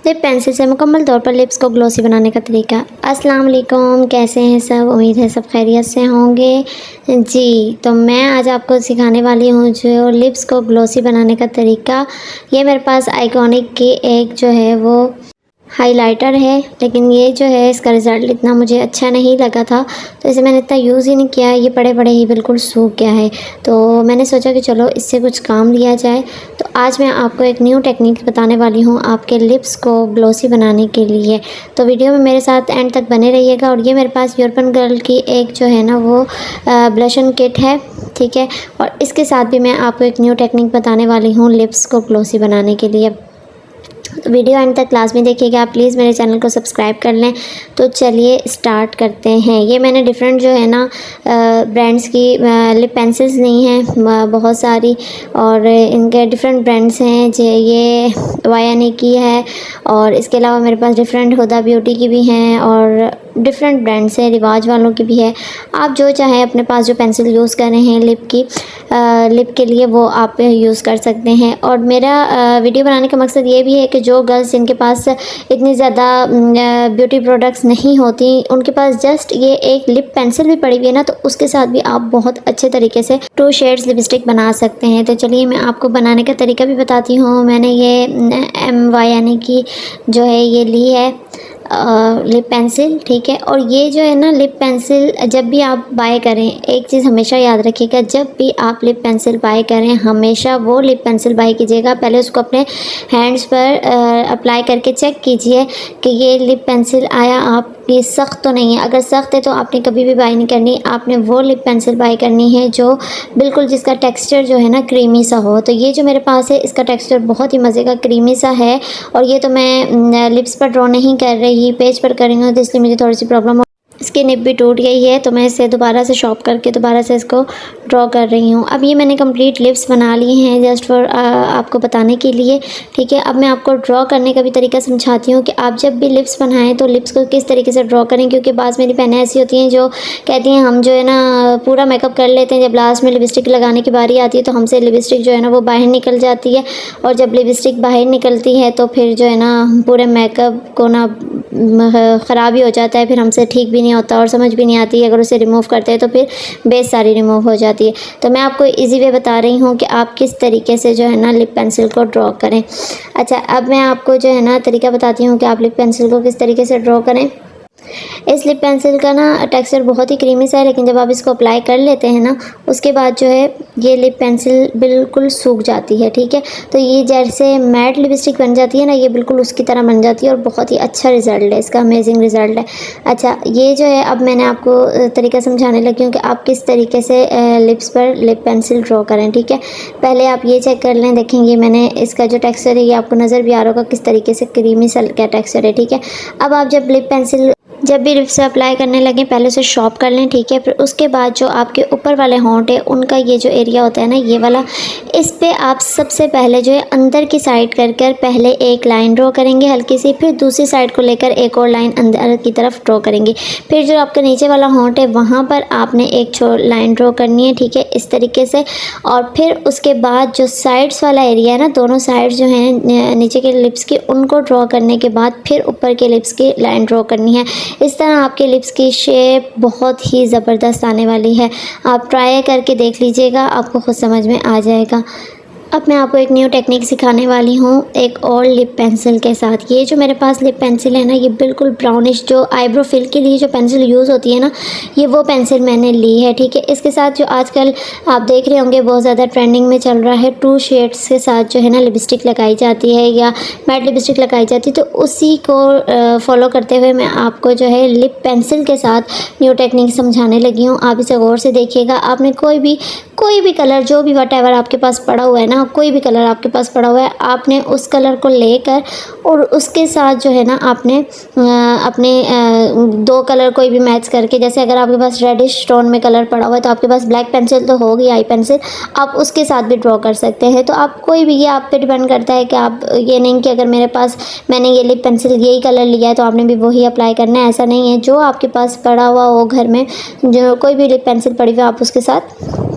Lip pencil से मुकम्मल तौर पर लिप्स को ग्लॉसी बनाने का तरीका। अस्सलाम वालेकुम, कैसे हैं सब? उम्मीद है सब खैरियत से होंगे जी। तो मैं आज आपको सिखाने वाली हूँ जो लिप्स को ग्लॉसी बनाने का तरीका। ये मेरे पास आइकॉनिक की एक जो है वो हाइलाइटर है, लेकिन ये जो है इसका रिज़ल्ट इतना मुझे अच्छा नहीं लगा था, तो इसे मैंने इतना यूज़ ही नहीं किया। ये पड़े पड़े ही बिल्कुल सूख गया है, तो मैंने सोचा कि चलो इससे कुछ काम लिया जाए। तो आज मैं आपको एक न्यू टेक्निक बताने वाली हूँ आपके लिप्स को ग्लॉसी बनाने के लिए। तो वीडियो में मेरे साथ एंड तक बने रहिएगा। और ये मेरे पास यूरोपियन गर्ल की एक जो है ना वो ब्लशन किट है, ठीक है। और इसके साथ भी मैं आपको एक न्यू टेक्निक बताने वाली हूँ लिप्स को ग्लॉसी बनाने के लिए। तो वीडियो एंड तक क्लास में देखिएगा। आप प्लीज़ मेरे चैनल को सब्सक्राइब कर लें। तो चलिए स्टार्ट करते हैं। ये मैंने डिफरेंट जो है ना ब्रांड्स की लिप पेंसिल्स ली हैं बहुत सारी, और इनके डिफरेंट ब्रांड्स हैं। जो ये वायानी की है, और इसके अलावा मेरे पास डिफरेंट हुदा ब्यूटी की भी हैं, और डिफरेंट ब्रांड्स हैं, रिवाज वालों की भी है। आप जो चाहें अपने पास जो पेंसिल यूज़ कर रहे हैं लिप के लिए वो आप यूज़ कर सकते हैं। और मेरा वीडियो बनाने का मकसद ये भी है कि जो गर्ल्स जिनके पास इतनी ज़्यादा ब्यूटी प्रोडक्ट्स नहीं होती, उनके पास जस्ट ये एक लिप पेंसिल भी पड़ी हुई है ना, तो उसके साथ भी आप बहुत अच्छे तरीके से 2 शेड्स लिपस्टिक बना सकते हैं। तो चलिए मैं आपको बनाने का तरीका भी बताती हूँ। मैंने ये MY यानी कि जो है ये ली है लिप पेंसिल, ठीक है। और ये जो है ना लिप पेंसिल जब भी आप बाय करें, एक चीज़ हमेशा याद रखिएगा, जब भी आप लिप पेंसिल बाय करें हमेशा वो लिप पेंसिल बाय कीजिएगा, पहले उसको अपने हैंड्स पर अप्लाई करके चेक कीजिए कि ये लिप पेंसिल आया आपकी सख्त तो नहीं है। अगर सख्त है तो आपने कभी भी बाय नहीं करनी, आपने वो लिप पेंसिल बाय करनी है जो बिल्कुल जिसका टेक्सचर जो है ना क्रीमी सा हो। तो ये जो मेरे पास है इसका टेक्सचर बहुत ही मज़े का क्रीमी सा है। और ये तो मैं लिप्स पर ड्रॉ नहीं कर रही, पेज पर कर रही हूँ, तो इसलिए मुझे थोड़ी सी प्रॉब्लम हो। इसकी निब भी टूट गई है, तो मैं इसे दोबारा से शॉर्प करके दोबारा से इसको ड्रॉ कर रही हूँ। अब ये मैंने कंप्लीट लिप्स बना लिए हैं जस्ट फॉर आपको बताने के लिए, ठीक है। अब मैं आपको ड्रॉ करने का भी तरीका समझाती हूँ कि आप जब भी लिप्स बनाएं तो लिप्स को किस तरीके से ड्रॉ करें, क्योंकि बाज़ मेरी बहनें ऐसी होती हैं जो कहती हैं हम जो है ना पूरा मेकअप कर लेते हैं, जब लास्ट में लिपस्टिक लगाने की बारी आती है तो हमसे लिपस्टिक जो है ना वो बाहर निकल जाती है। और जब लिपस्टिक बाहर निकलती है तो फिर जो है ना पूरे मेकअप को ना ख़राब ही हो जाता है, फिर हमसे ठीक भी नहीं होता और समझ भी नहीं आती है। अगर उसे रिमूव करते हैं तो फिर बेस सारी रिमूव हो जाती है। तो मैं आपको इजी वे बता रही हूँ कि आप किस तरीके से जो है ना लिप पेंसिल को ड्रॉ करें। अच्छा, अब मैं आपको जो है ना तरीका बताती हूँ कि आप लिप पेंसिल को किस तरीके से ड्रॉ करें। इस लिप पेंसिल का ना टेक्सचर बहुत ही क्रीमी सा है, लेकिन जब आप इसको अप्लाई कर लेते हैं ना उसके बाद जो है ये लिप पेंसिल बिल्कुल सूख जाती है, ठीक है। तो ये जैसे मैट लिपस्टिक बन जाती है ना, ये बिल्कुल उसकी तरह बन जाती है, और बहुत ही अच्छा रिज़ल्ट है इसका, अमेजिंग रिज़ल्ट है। अच्छा, ये जो है अब मैंने आपको तरीका समझाने लगी हूँ कि आप किस तरीके से लिप्स पर लिप पेंसिल ड्रॉ करें, ठीक है। पहले आप ये चेक कर लें, देखेंगे मैंने इसका जो टेक्सचर है ये आपको नज़र भी आ रहा होगा किस तरीके से क्रीमी सा क्या टेक्सचर है, ठीक है। अब आप जब लिप पेंसिल जब भी लिप्स अप्लाई करने लगें पहले उसे शॉर्प कर लें, ठीक है। फिर उसके बाद जो आपके ऊपर वाले होंठ है उनका ये जो एरिया होता है ना ये वाला, इस पे आप सबसे पहले जो है अंदर की साइड कर पहले एक लाइन ड्रॉ करेंगे हल्की सी, फिर दूसरी साइड को लेकर एक और लाइन अंदर की तरफ ड्रॉ करेंगे। फिर जो आपका नीचे वाला होंठ है वहाँ पर आपने एक लाइन ड्रॉ करनी है, ठीक है, इस तरीके से। और फिर उसके बाद जो साइड्स वाला एरिया है ना, दोनों साइड्स जो हैं नीचे के लिप्स की, उनको ड्रॉ करने के बाद फिर ऊपर के लिप्स की लाइन ड्रॉ करनी है। इस तरह आपके लिप्स की शेप बहुत ही ज़बरदस्त आने वाली है। आप ट्राई करके देख लीजिएगा, आपको खुद समझ में आ जाएगा। अब मैं आपको एक न्यू टेक्निक सिखाने वाली हूँ एक और लिप पेंसिल के साथ। ये जो मेरे पास लिप पेंसिल है ना ये बिल्कुल ब्राउनिश, जो आईब्रो फिल के लिए जो पेंसिल यूज़ होती है ना, ये वो पेंसिल मैंने ली है, ठीक है। इसके साथ जो आजकल आप देख रहे होंगे बहुत ज़्यादा ट्रेंडिंग में चल रहा है, 2 शेड्स के साथ जो है ना लिपस्टिक लगाई जाती है या मैट लिपस्टिक लगाई जाती है, तो उसी को फॉलो करते हुए मैं आपको जो है लिप पेंसिल के साथ न्यू टेक्निक समझाने लगी हूँ। आप इसे गौर से देखिएगा। आपने कोई भी कलर, जो भी वट एवर आपके पास पड़ा हुआ है ना, कोई भी कलर आपके पास पड़ा हुआ है, आपने उस कलर को लेकर और उसके साथ जो है ना आपने अपने 2 कलर कोई भी मैच करके, जैसे अगर आपके पास रेडिश टोन में कलर पड़ा हुआ है तो आपके पास ब्लैक पेंसिल तो होगी, आई पेंसिल, आप उसके साथ भी ड्रॉ कर सकते हैं। तो आप कोई भी, ये आप पे डिपेंड करता है कि आप, ये नहीं कि अगर मेरे पास मैंने ये लिप पेंसिल यही कलर लिया है तो आपने भी वही अप्लाई करना है, ऐसा नहीं है। जो आपके पास पड़ा हुआ हो घर में, जो कोई भी लिप पेंसिल पड़ी हुई आप उसके साथ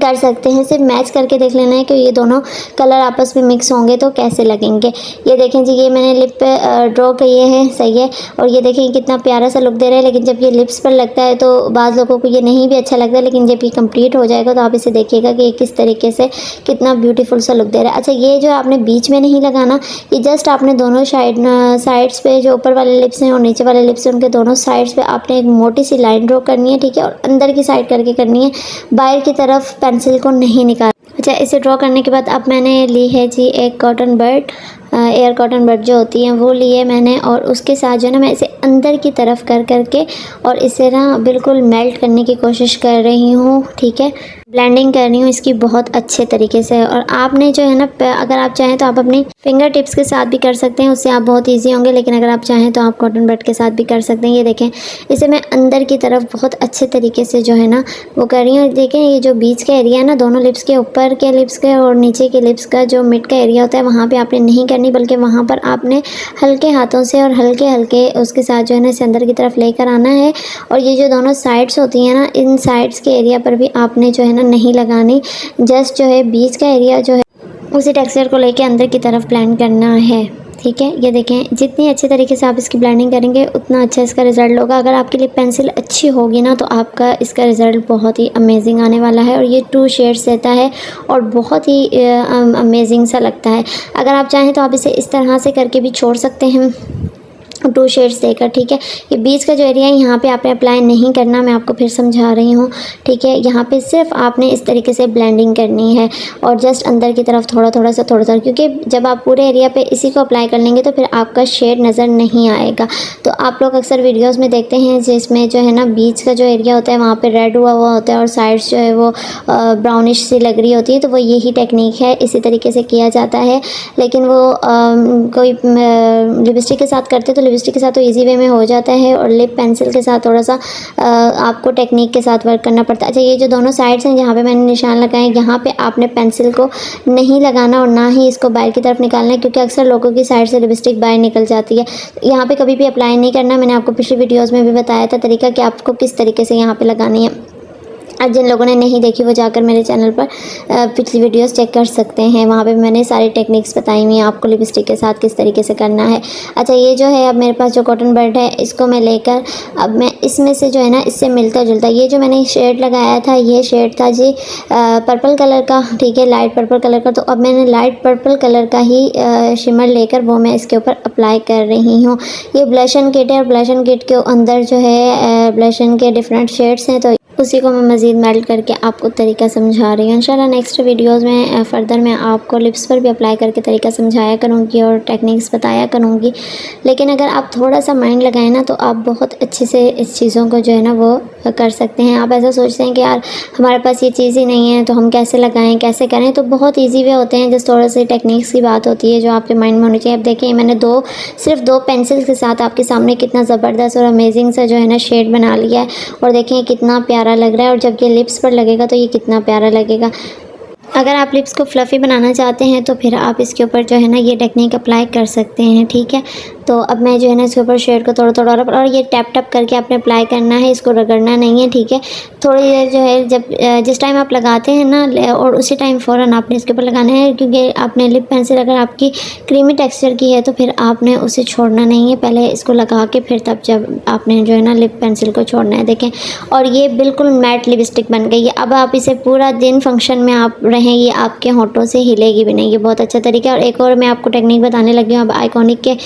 कर सकते हैं। सिर्फ मैच करके देख लेना है कि ये दोनों कलर आपस में मिक्स होंगे तो कैसे लगेंगे। ये देखें जी, ये मैंने लिप पे ड्रॉ किए हैं, सही है। और ये देखें कितना प्यारा सा लुक दे रहा है, लेकिन जब ये लिप्स पर लगता है तो बाज़ लोगों को ये नहीं भी अच्छा लगता है, लेकिन जब ये कंप्लीट हो जाएगा तो आप इसे देखिएगा कि किस तरीके से कितना ब्यूटीफुल सा लुक दे रहा है। अच्छा, ये जो आपने बीच में नहीं लगाना, ये जस्ट आपने दोनों साइड्स पे, जो ऊपर वाले लिप्स हैं और नीचे वाले लिप्स हैं, उनके दोनों साइड्स पे आपने एक मोटी सी लाइन ड्रॉ करनी है, ठीक है। और अंदर की साइड करके करनी है, बाहर की तरफ पेंसिल को नहीं निकाल। अच्छा, इसे ड्रॉ करने के बाद अब मैंने ली है जी एक कॉटन बड, एयर कॉटन बड जो होती हैं वो लिए मैंने, और उसके साथ जो है ना मैं इसे अंदर की तरफ कर करके और इसे ना बिल्कुल मेल्ट करने की कोशिश कर रही हूँ, ठीक है। ब्लेंडिंग कर रही हूँ इसकी बहुत अच्छे तरीके से। और आपने जो है ना, अगर आप चाहें तो आप अपनी फिंगर टिप्स के साथ भी कर सकते हैं, उससे आप बहुत ईजी होंगे, लेकिन अगर आप चाहें तो आप कॉटन बड के साथ भी कर सकते हैं। ये देखें, इसे मैं अंदर की तरफ बहुत अच्छे तरीके से जो है ना वो कर रही हूँ। देखें, ये जो बीच का एरिया है ना, दोनों लिप्स के, ऊपर के लिप्स के और नीचे के लिप्स का जो मिड का एरिया होता है, वहाँ पर आपने नहीं करनी, बल्कि वहाँ पर आपने हल्के हाथों से और हल्के हल्के उसके साथ जो है ना इसे अंदर की तरफ लेकर आना है। और ये जो दोनों साइड्स होती हैं ना, इन साइड्स के एरिया पर भी आपने जो है ना नहीं लगानी, जस्ट जो है बीच का एरिया जो है उसी टेक्सचर को लेके अंदर की तरफ ब्लेंड करना है, ठीक है। ये देखें, जितनी अच्छे तरीके से आप इसकी ब्लेंडिंग करेंगे उतना अच्छा इसका रिज़ल्ट होगा। अगर आपके लिप पेंसिल अच्छी होगी ना तो आपका इसका रिज़ल्ट बहुत ही अमेजिंग आने वाला है। और ये 2 शेड्स देता है और बहुत ही अमेजिंग सा लगता है। अगर आप चाहें तो आप इसे इस तरह से करके भी छोड़ सकते हैं, 2 शेड्स देकर, ठीक है। ये बीच का जो एरिया है यहाँ पे आपने अप्लाई नहीं करना, मैं आपको फिर समझा रही हूँ, ठीक है। यहाँ पे सिर्फ आपने इस तरीके से ब्लेंडिंग करनी है और जस्ट अंदर की तरफ थोड़ा थोड़ा सा, क्योंकि जब आप पूरे एरिया पे इसी को अप्लाई कर लेंगे तो फिर आपका शेड नज़र नहीं आएगा। तो आप लोग अक्सर वीडियोज़ में देखते हैं जिसमें जो है ना बीच का जो एरिया होता है वहाँ पर रेड हुआ हुआ होता है और साइड्स जो है वो ब्राउनिश सी लग रही होती है, तो वो यही टेक्निक है, इसी तरीके से किया जाता है। लेकिन वो कोई लिपस्टिक के साथ करते तो लिपस्टिक के साथ तो इजी वे में हो जाता है, और लिप पेंसिल के साथ थोड़ा सा आपको टेक्निक के साथ वर्क करना पड़ता है। अच्छा, ये जो दोनों साइड्स हैं जहाँ पे मैंने निशान लगाए, यहाँ पे आपने पेंसिल को नहीं लगाना और ना ही इसको बाहर की तरफ निकालना है, क्योंकि अक्सर लोगों की साइड से लिपस्टिक बाहर निकल जाती है। यहाँ पे कभी भी अप्लाई नहीं करना। मैंने आपको पिछली वीडियोज़ में भी बताया था तरीका कि आपको किस तरीके से यहाँ पर लगानी है। आज जिन लोगों ने नहीं देखी वो जाकर मेरे चैनल पर पिछली वीडियोस चेक कर सकते हैं, वहाँ पे मैंने सारी टेक्निक्स बताई हुई हैं आपको लिपस्टिक के साथ किस तरीके से करना है। अच्छा, ये जो है अब मेरे पास जो कॉटन बड है इसको मैं लेकर अब मैं इसमें से जो है ना इससे मिलता जुलता, ये जो मैंने शेड लगाया था ये शेड था जी पर्पल कलर का, ठीक है, लाइट पर्पल कलर का। तो अब मैंने लाइट पर्पल कलर का ही शिमर लेकर वो मैं इसके ऊपर अप्लाई कर रही हूँ। ये ब्लशन किट है और ब्लशन किट के अंदर जो है ब्लशन के डिफरेंट शेड्स हैं, तो उसी को मैं मज़ीद मेल्ट करके आपको तरीका समझा रही हूँ। इंशाल्लाह नेक्स्ट वीडियोज़ में फ़र्दर मैं आपको लिप्स पर भी अप्लाई करके तरीका समझाया करूँगी और टेक्निक्स बताया करूँगी। लेकिन अगर आप थोड़ा सा माइंड लगाएं ना तो आप बहुत अच्छे से इस चीज़ों को जो है ना वो कर सकते हैं। आप ऐसा सोचते हैं कि यार हमारे पास ये चीज़ ही नहीं है तो हम कैसे लगाएँ, कैसे करें, तो बहुत ईजी वे होते हैं। जस्ट थोड़ा सी टेक्निक्स की बात होती है जो आपके माइंड में होनी चाहिए। अब देखिए, मैंने सिर्फ दो पेंसिल्स के साथ आपके सामने कितना ज़बरदस्त और अमेजिंग सा जो है ना शेड बना लिया है, और देखें कितना प्यारा लग रहा है। और जब ये लिप्स पर लगेगा तो ये कितना प्यारा लगेगा। अगर आप लिप्स को फ्लफ़ी बनाना चाहते हैं तो फिर आप इसके ऊपर जो है ना ये टेक्निक अप्लाई कर सकते हैं, ठीक है। तो अब मैं जो है ना इसके ऊपर शेड को थोड़ा थोड़ा और ये टैप टैप करके आपने अप्लाई करना है, इसको रगड़ना नहीं है, ठीक है। थोड़ी देर जो है जब जिस टाइम आप लगाते हैं ना और उसी टाइम फ़ौरन आपने इसके ऊपर लगाना है, क्योंकि आपने लिप पेंसिल अगर आपकी क्रीमी टेक्सचर की है तो फिर आपने उसे छोड़ना नहीं है, पहले इसको लगा के फिर तब जब आपने जो है ना लिप पेंसिल को छोड़ना है। देखें, और ये बिल्कुल मैट लिपस्टिक बन गई है। अब आप इसे पूरा दिन फंक्शन में आप रहें, ये आपके होंठों से हिलेगी भी नहीं। ये बहुत अच्छा तरीका है। और एक और मैं आपको टेक्निक बताने लगी हूँ अब आइकॉनिक के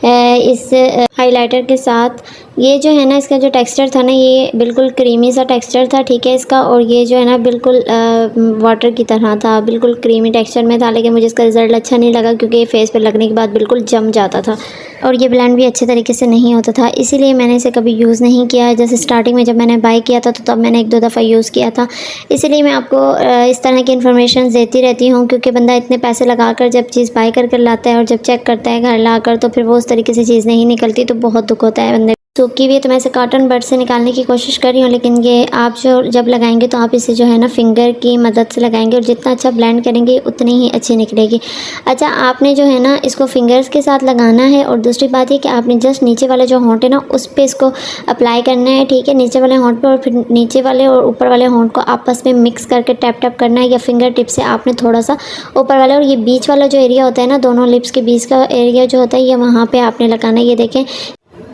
इस हाइलाइटर के साथ। ये जो है ना इसका जो टेक्सचर था ना ये बिल्कुल क्रीमी सा टेक्सचर था, ठीक है इसका। और ये जो है ना बिल्कुल वाटर की तरह था, बिल्कुल क्रीमी टेक्सचर में था, लेकिन मुझे इसका रिज़ल्ट अच्छा नहीं लगा क्योंकि ये फेस पे लगने के बाद बिल्कुल जम जाता था और ये ब्लेंड भी अच्छे तरीके से नहीं होता था, इसीलिए मैंने इसे कभी यूज़ नहीं किया। जैसे स्टार्टिंग में जब मैंने बाय किया था तो तब मैंने 1-2 दफ़ा यूज़ किया था। इसीलिए मैं आपको इस तरह की इन्फॉर्मेशन देती रहती हूँ, क्योंकि बंदा इतने पैसे लगा कर जब चीज़ बाय कर लाता है और जब चेक करता है घर ला कर तो फिर वो उस तरीके से चीज़ नहीं निकलती तो बहुत दुख होता है बंदे। सूखी हुई है तो मैं इसे कॉटन बड से निकालने की कोशिश कर रही हूँ, लेकिन ये आप जो जब लगाएंगे तो आप इसे जो है ना फिंगर की मदद से लगाएंगे और जितना अच्छा ब्लेंड करेंगे उतनी ही अच्छी निकलेगी। अच्छा, आपने जो है ना इसको फिंगर्स के साथ लगाना है और दूसरी बात ये कि आपने जस्ट नीचे वाले जो होंठ है ना उस पर इसको अप्लाई करना है, ठीक है, नीचे वाले होंठ पर, और फिर नीचे वाले और ऊपर वाले होंठ को आपस में मिक्स करके टैप टैप करना है, या फिंगर टिप से आपने थोड़ा सा ऊपर वाले और ये बीच वाला जो एरिया होता है ना, दोनों लिप्स के बीच का एरिया जो होता है ये वहाँ पे आपने लगाना है। ये देखें,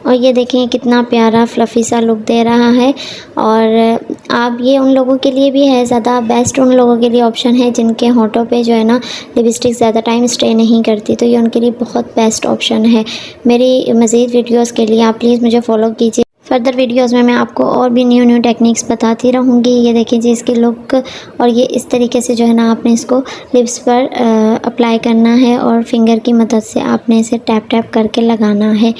और ये देखें कितना प्यारा फ्लफ़ी सा लुक दे रहा है। और आप ये उन लोगों के लिए भी है, ज़्यादा बेस्ट उन लोगों के लिए ऑप्शन है जिनके होंठों पे जो है ना लिपस्टिक ज़्यादा टाइम स्टे नहीं करती, तो ये उनके लिए बहुत बेस्ट ऑप्शन है। मेरी मज़ीद वीडियोस के लिए आप प्लीज़ मुझे फ़ॉलो कीजिए। फर्दर वीडियोस में मैं आपको और भी न्यू टेक्निक्स बताती रहूँगी। ये देखिए जी इसकी लुक, और ये इस तरीके से जो है ना आपने इसको लिप्स पर अप्लाई करना है और फिंगर की मदद से आपने इसे टैप टैप करके लगाना है।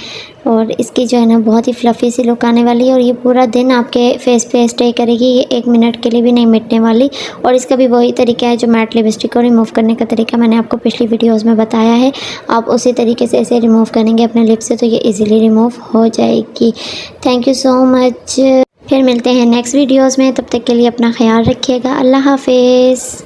और इसकी जो है ना बहुत ही फ्लफ़ी सी लुक आने वाली है और ये पूरा दिन आपके फेस पे स्टे करेगी, ये 1 मिनट के लिए भी नहीं मिटने वाली। और इसका भी वही तरीका है जो मैट लिपस्टिक को रिमूव करने का तरीका मैंने आपको पिछली वीडियोस में बताया है। आप उसी तरीके से इसे रिमूव करेंगे अपने लिप्स से तो ये ईज़िली रिमूव हो जाएगी। Thank you so much. फिर मिलते हैं नेक्स्ट वीडियोज़ में, तब तक के लिए अपना ख्याल रखिएगा। अल्लाह हाफिज़।